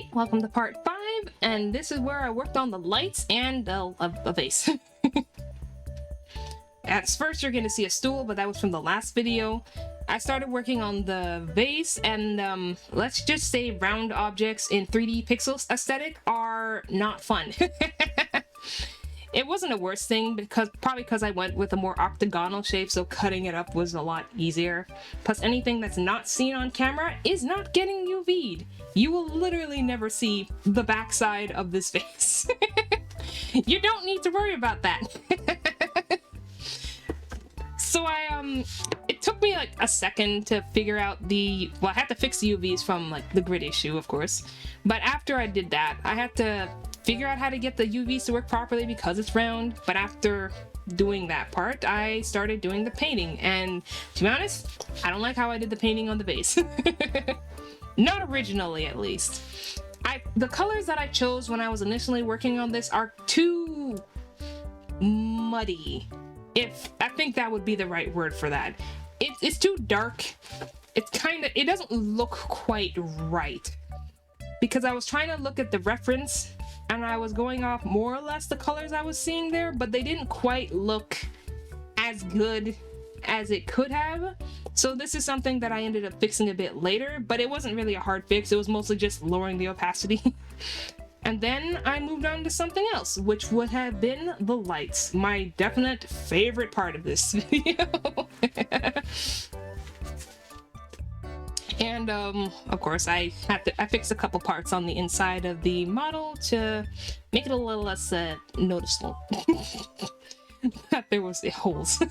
Alright, welcome to part 5, and this is where I worked on the lights and a vase. At first you're going to see a stool, but that was from the last video. I started working on the vase, and let's just say round objects in 3D pixels aesthetic are not fun. It wasn't a worse thing, probably because I went with a more octagonal shape, so cutting it up was a lot easier. Plus, anything that's not seen on camera is not getting UV'd. You will literally never see the backside of this vase. You don't need to worry about that. So it took me like a second to figure out well, I had to fix the UVs from like the grid issue, of course. But after I did that, I had to figure out how to get the UVs to work properly because it's round. But after doing that part, I started doing the painting. And to be honest, I don't like how I did the painting on the vase. Not originally, at least. The colors that I chose when I was initially working on this are too muddy. I think that would be the right word for that. It's too dark. It doesn't look quite right. Because I was trying to look at the reference and I was going off more or less the colors I was seeing there, but they didn't quite look as good as it could have. So this is something that I ended up fixing a bit later, but it wasn't really a hard fix. It was mostly just lowering the opacity. And then I moved on to something else, which would have been the lights. My definite favorite part of this video. And of course, I fixed a couple parts on the inside of the model to make it a little less noticeable that there was holes.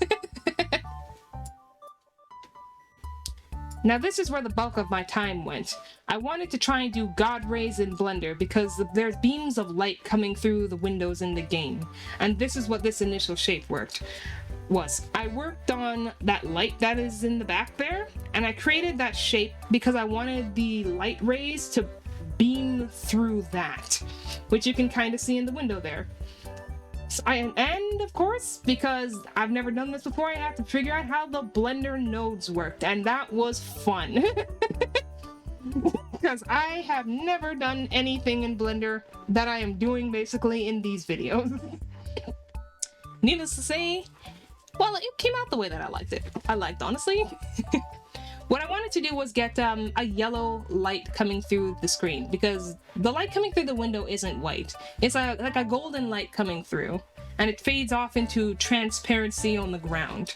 Now this is where the bulk of my time went. I wanted to try and do God rays in Blender because there's beams of light coming through the windows in the game. And this is what this initial shape was. I worked on that light that is in the back there, and I created that shape because I wanted the light rays to beam through that, which you can kind of see in the window there. And of course, because I've never done this before, I had to figure out how the Blender nodes worked, and that was fun. Because I have never done anything in Blender that I am doing basically in these videos. Needless to say, well, it came out the way that I liked it. Honestly. What I wanted to do was get a yellow light coming through the screen, because the light coming through the window isn't white. It's like a golden light coming through, and it fades off into transparency on the ground.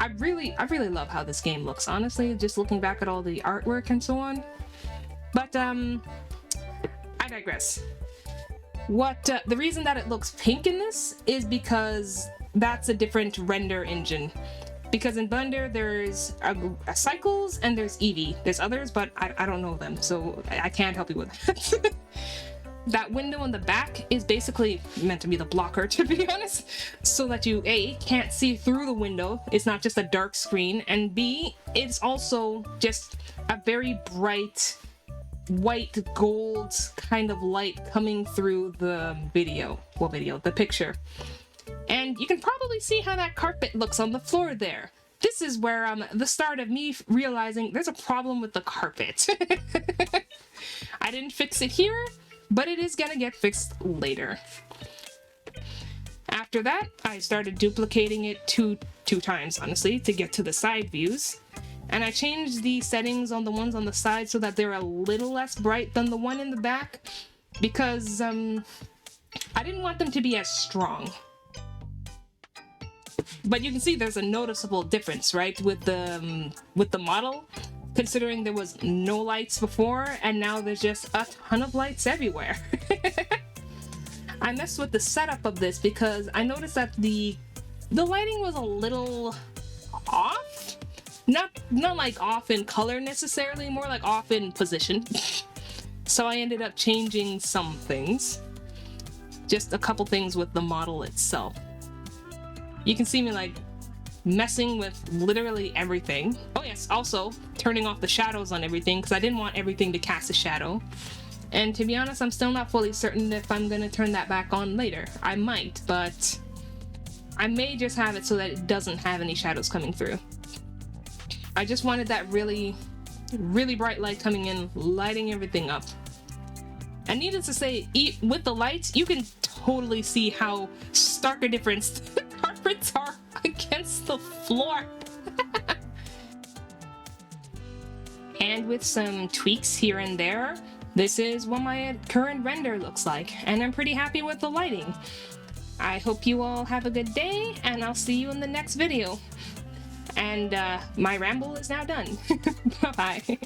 I really love how this game looks, honestly, just looking back at all the artwork and so on. But I digress. The reason that it looks pink in this is because that's a different render engine. Because in Blender, there's Cycles and there's Eevee. There's others, but I don't know them, so I can't help you with that. That window in the back is basically meant to be the blocker, to be honest, so that you, A, can't see through the window. It's not just a dark screen, and B, it's also just a very bright white gold kind of light coming through the the picture. And you can probably see how that carpet looks on the floor there. This is where the start of me realizing there's a problem with the carpet. I didn't fix it here, but it is gonna get fixed later. After that, I started duplicating it two times, honestly, to get to the side views. And I changed the settings on the ones on the side so that they're a little less bright than the one in the back, because I didn't want them to be as strong. But you can see there's a noticeable difference, right, with the model, considering there was no lights before, and now there's just a ton of lights everywhere. I messed with the setup of this because I noticed that the lighting was a little off. Not like off in color necessarily, more like off in position. So I ended up changing some things. Just a couple things with the model itself. You can see me like messing with literally everything. Oh yes, also turning off the shadows on everything because I didn't want everything to cast a shadow. And to be honest, I'm still not fully certain if I'm gonna turn that back on later. I might, but I may just have it so that it doesn't have any shadows coming through. I just wanted that really, really bright light coming in, lighting everything up. And needless to say, with the lights, you can totally see how stark a difference the carpets are against the floor. And with some tweaks here and there, this is what my current render looks like, and I'm pretty happy with the lighting. I hope you all have a good day, and I'll see you in the next video. And my ramble is now done. Bye-bye.